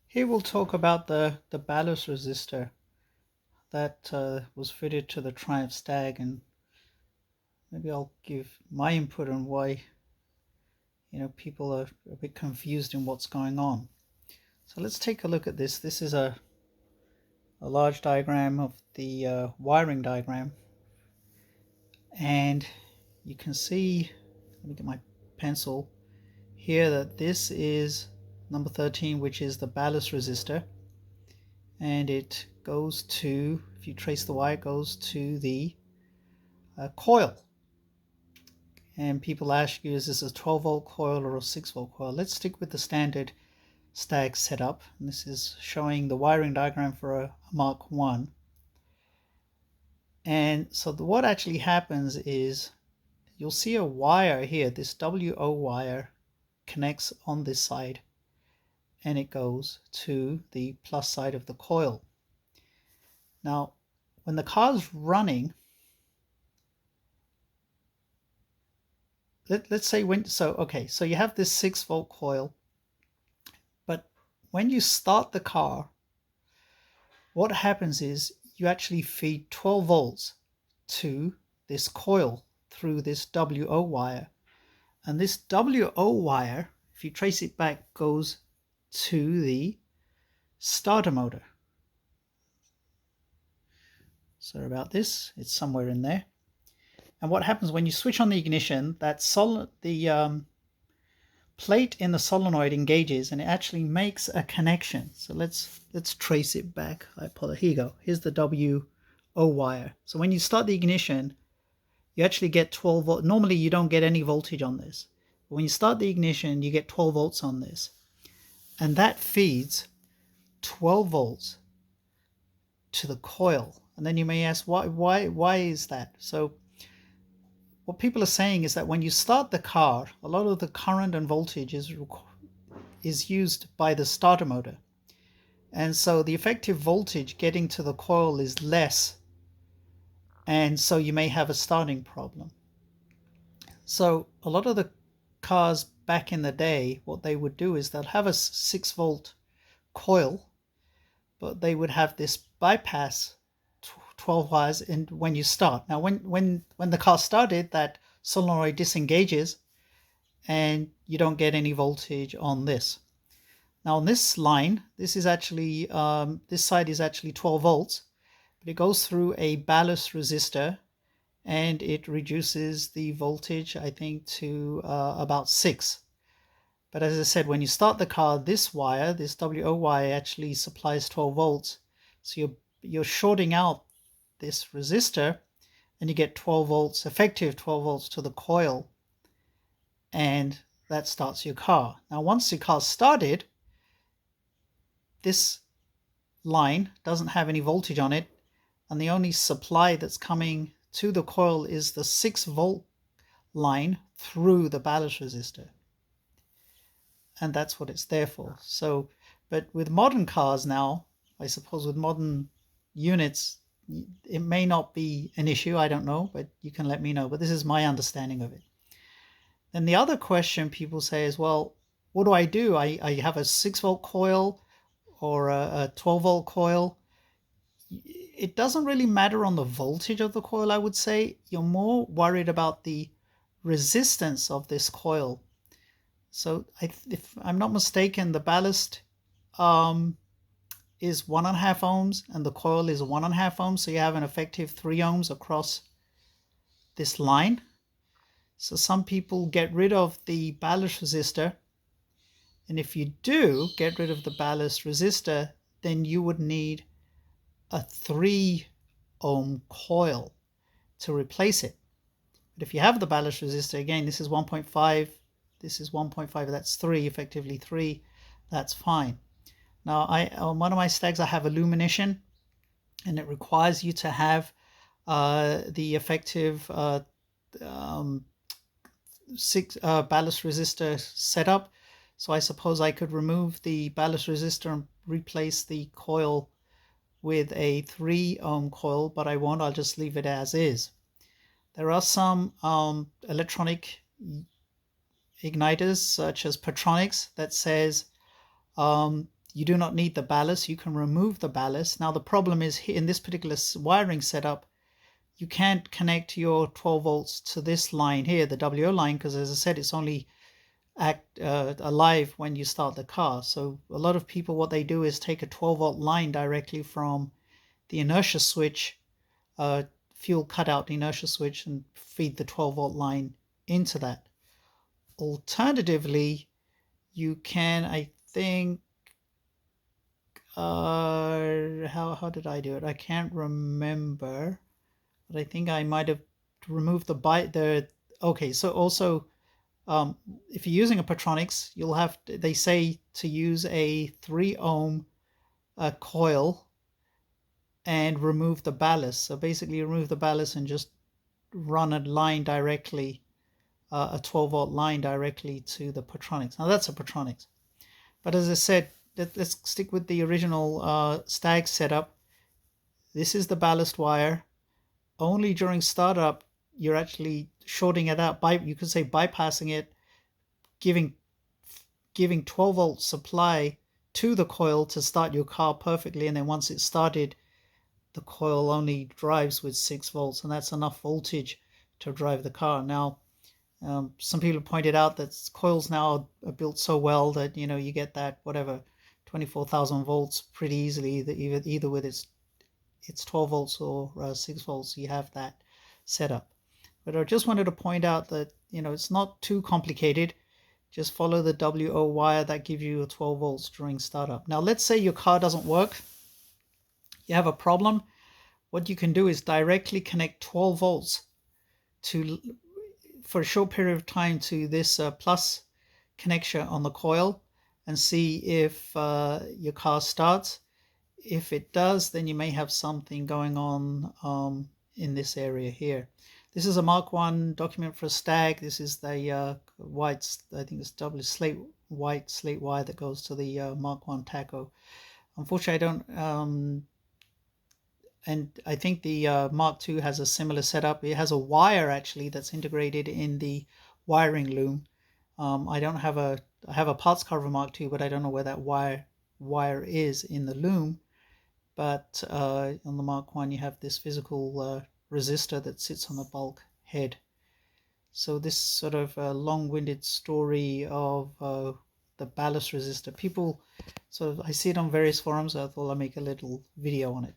Here we'll talk about the ballast resistor that was fitted to the Triumph Stag, and maybe I'll give my input on why people are a bit confused in what's going on. So let's take a look at this. This is a large diagram of the wiring diagram, and you can see, let me get my pencil here, that this is number 13, which is the ballast resistor, and it goes to, if you trace the wire, it goes to the coil. And people ask you, is this a 12 volt coil or a 6 volt coil? Let's stick with the standard Stag setup. And this is showing the wiring diagram for a Mark 1. And so what actually happens is you'll see a wire here, this WO wire connects on this side, and it goes to the plus side of the coil. Now, when the car's running, let's say so you have this 6 volt coil, but when you start the car, what happens is you actually feed 12 volts to this coil through this WO wire. And this WO wire, if you trace it back, goes to the starter motor. Sorry about this, it's somewhere in there. And what happens when you switch on the ignition, that plate in the solenoid engages and it actually makes a connection. So let's trace it back. Here you go. Here's the WO wire. So when you start the ignition, you actually get 12 volts. Normally you don't get any voltage on this. But when you start the ignition, you get 12 volts on this. And that feeds 12 volts to the coil. And then you may ask, why is that? So what people are saying is that when you start the car, a lot of the current and voltage is used by the starter motor. And so the effective voltage getting to the coil is less. And so you may have a starting problem. So a lot of the cars back in the day, what they would do is they'll have a 6 volt coil, but they would have this bypass 12 wires when you start. Now when the car started, that solenoid disengages and you don't get any voltage on this. Now on this line, this is actually this side is actually 12 volts, but it goes through a ballast resistor and it reduces the voltage, I think, to about 6. But as I said, when you start the car, this wire, this WO wire, actually supplies 12 volts. So you're shorting out this resistor and you get 12 volts, effective 12 volts to the coil, and that starts your car. Now once your car's started, this line doesn't have any voltage on it, and the only supply that's coming to the coil is the 6 volt line through the ballast resistor, and that's what it's there for. So, but with modern cars now, I suppose with modern units, it may not be an issue, I don't know, but you can let me know. But this is my understanding of it. Then the other question people say is, well, what do? I have a 6 volt coil or a 12 volt coil. It doesn't really matter on the voltage of the coil, I would say. You're more worried about the resistance of this coil. So if I'm not mistaken, the ballast is 1.5 ohms and the coil is 1.5 ohms, so you have an effective 3 ohms across this line. So some people get rid of the ballast resistor, and if you do get rid of the ballast resistor, then you would need a 3 ohm coil to replace it. But if you have the ballast resistor, again, this is 1.5, this is 1.5, that's 3, effectively 3, that's fine. Now, on one of my Stags, I have illumination, and it requires you to have the effective 6 ballast resistor setup. So I suppose I could remove the ballast resistor and replace the coil with a 3 ohm coil, but I won't. I'll just leave it as is. There are some electronic igniters, such as Petronix, that says you do not need the ballast. You can remove the ballast. Now the problem is here in this particular wiring setup, you can't connect your 12 volts to this line here, the WO line, because as I said, it's only alive when you start the car. So a lot of people, what they do is take a 12-volt line directly from the inertia switch, fuel cutout inertia switch, and feed the 12-volt line into that. Alternatively, you can, I think, how did I do it? I can't remember, but I think I might have removed okay. So also, if you're using a Patronics, you'll have they say to use a 3 ohm coil and remove the ballast. So basically, remove the ballast and just run a line directly, a 12-volt line directly to the Patronics. Now that's a Patronics. But as I said, let's stick with the original Stag setup. This is the ballast wire. Only during startup, you're actually shorting it out. You could say bypassing it, giving 12-volt supply to the coil to start your car perfectly. And then once it's started, the coil only drives with 6 volts. And that's enough voltage to drive the car. Now, some people pointed out that coils now are built so well that you get that 24,000 volts pretty easily. That either with its 12 volts or 6 volts, you have that setup. But I just wanted to point out that it's not too complicated. Just follow the WO wire that gives you a 12 volts during startup. Now let's say your car doesn't work. You have a problem. What you can do is directly connect 12 volts for a short period of time to this plus connection on the coil and see if your car starts. If it does, then you may have something going on in this area here. This is a Mk1 document for a Stag. This is the white, I think it's double white slate wire that goes to the Mk1 tacho. Unfortunately, I don't and I think the Mark II has a similar setup. It has a wire actually that's integrated in the wiring loom. I have a parts cover Mark II, but I don't know where that wire is in the loom. But on the Mark I, you have this physical resistor that sits on the bulk head. So this sort of long-winded story of the ballast resistor. People I see it on various forums. So I thought I'd make a little video on it.